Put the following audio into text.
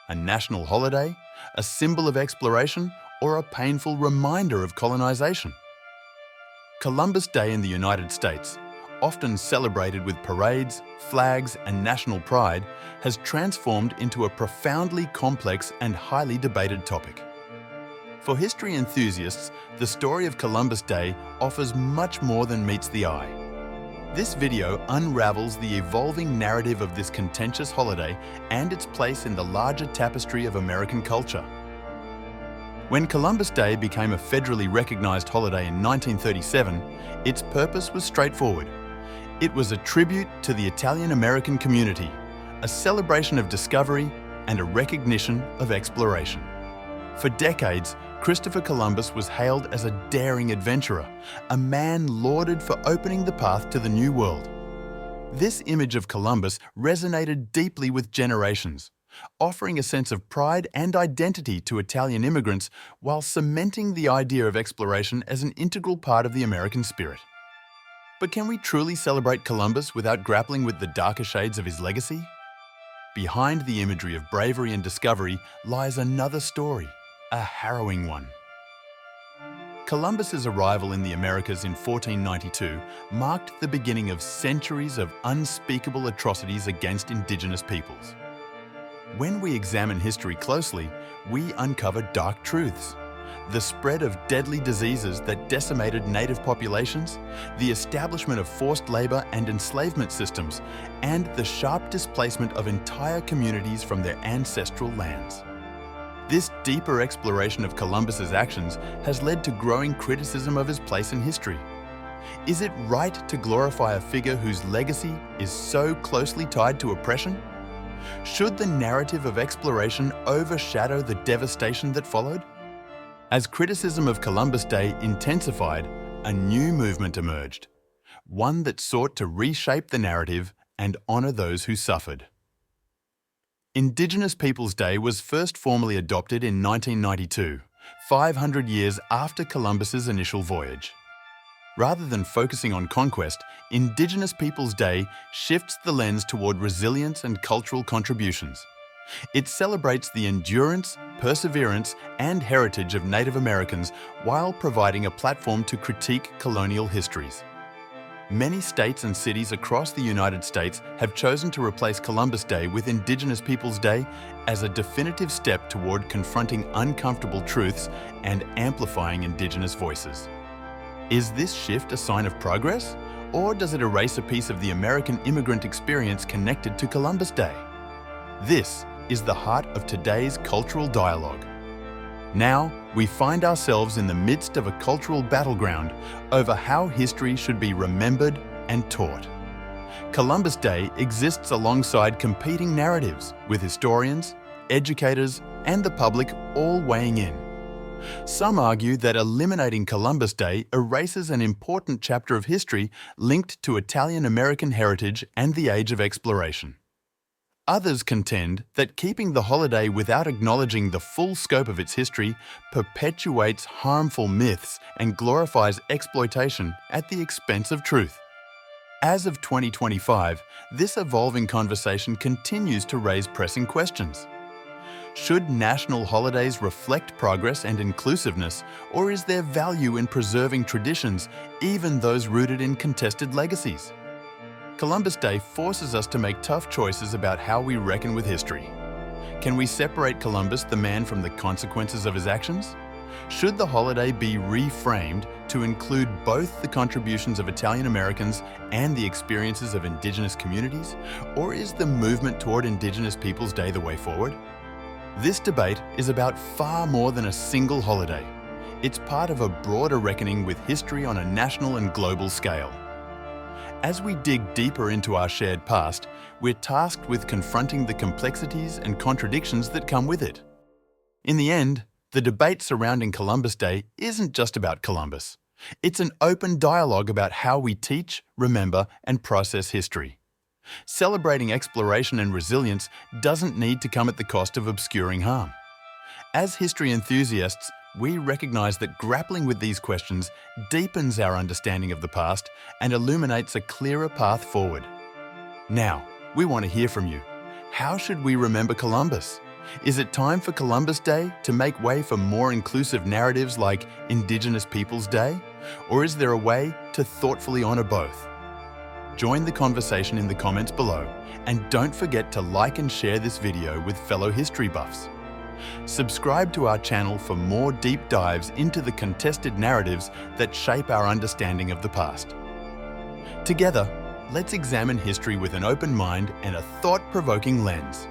a national holiday, a symbol of exploration, or a painful reminder of colonization? Columbus Day in the United States, often celebrated with parades, flags, and national pride, has transformed into a profoundly complex and highly debated topic. For history enthusiasts, the story of Columbus Day offers much more than meets the eye. This video unravels the evolving narrative of this contentious holiday and its place in the larger tapestry of American culture. When Columbus Day became a federally recognized holiday in 1937, its purpose was straightforward. It was a tribute to the Italian-American community, a celebration of discovery, and a recognition of exploration. For decades, Christopher Columbus was hailed as a daring adventurer, a man lauded for opening the path to the New World. This image of Columbus resonated deeply with generations, offering a sense of pride and identity to Italian immigrants while cementing the idea of exploration as an integral part of the American spirit. But can we truly celebrate Columbus without grappling with the darker shades of his legacy? Behind the imagery of bravery and discovery lies another story, a harrowing one. Columbus's arrival in the Americas in 1492 marked the beginning of centuries of unspeakable atrocities against indigenous peoples. When we examine history closely, we uncover dark truths. The spread of deadly diseases that decimated native populations, the establishment of forced labor and enslavement systems, and the sharp displacement of entire communities from their ancestral lands. This deeper exploration of Columbus's actions has led to growing criticism of his place in history. Is it right to glorify a figure whose legacy is so closely tied to oppression? Should the narrative of exploration overshadow the devastation that followed? As criticism of Columbus Day intensified, a new movement emerged, one that sought to reshape the narrative and honor those who suffered. Indigenous Peoples Day was first formally adopted in 1992, 500 years after Columbus's initial voyage. Rather than focusing on conquest, Indigenous Peoples Day shifts the lens toward resilience and cultural contributions. It celebrates the endurance, perseverance, and heritage of Native Americans while providing a platform to critique colonial histories. Many states and cities across the United States have chosen to replace Columbus Day with Indigenous Peoples Day as a definitive step toward confronting uncomfortable truths and amplifying Indigenous voices. Is this shift a sign of progress, or does it erase a piece of the American immigrant experience connected to Columbus Day? This is the heart of today's cultural dialogue. Now, we find ourselves in the midst of a cultural battleground over how history should be remembered and taught. Columbus Day exists alongside competing narratives, with historians, educators, and the public all weighing in. Some argue that eliminating Columbus Day erases an important chapter of history linked to Italian-American heritage and the age of exploration. Others contend that keeping the holiday without acknowledging the full scope of its history perpetuates harmful myths and glorifies exploitation at the expense of truth. As of 2025, this evolving conversation continues to raise pressing questions. Should national holidays reflect progress and inclusiveness, or is there value in preserving traditions, even those rooted in contested legacies? Columbus Day forces us to make tough choices about how we reckon with history. Can we separate Columbus, the man, from the consequences of his actions? Should the holiday be reframed to include both the contributions of Italian Americans and the experiences of Indigenous communities? Or is the movement toward Indigenous Peoples Day the way forward? This debate is about far more than a single holiday. It's part of a broader reckoning with history on a national and global scale. As we dig deeper into our shared past, we're tasked with confronting the complexities and contradictions that come with it. In the end, the debate surrounding Columbus Day isn't just about Columbus. It's an open dialogue about how we teach, remember, and process history. Celebrating exploration and resilience doesn't need to come at the cost of obscuring harm. As history enthusiasts, we recognize that grappling with these questions deepens our understanding of the past and illuminates a clearer path forward. Now, we want to hear from you. How should we remember Columbus? Is it time for Columbus Day to make way for more inclusive narratives like Indigenous Peoples Day? Or is there a way to thoughtfully honour both? Join the conversation in the comments below, and don't forget to like and share this video with fellow history buffs. Subscribe to our channel for more deep dives into the contested narratives that shape our understanding of the past. Together, let's examine history with an open mind and a thought-provoking lens.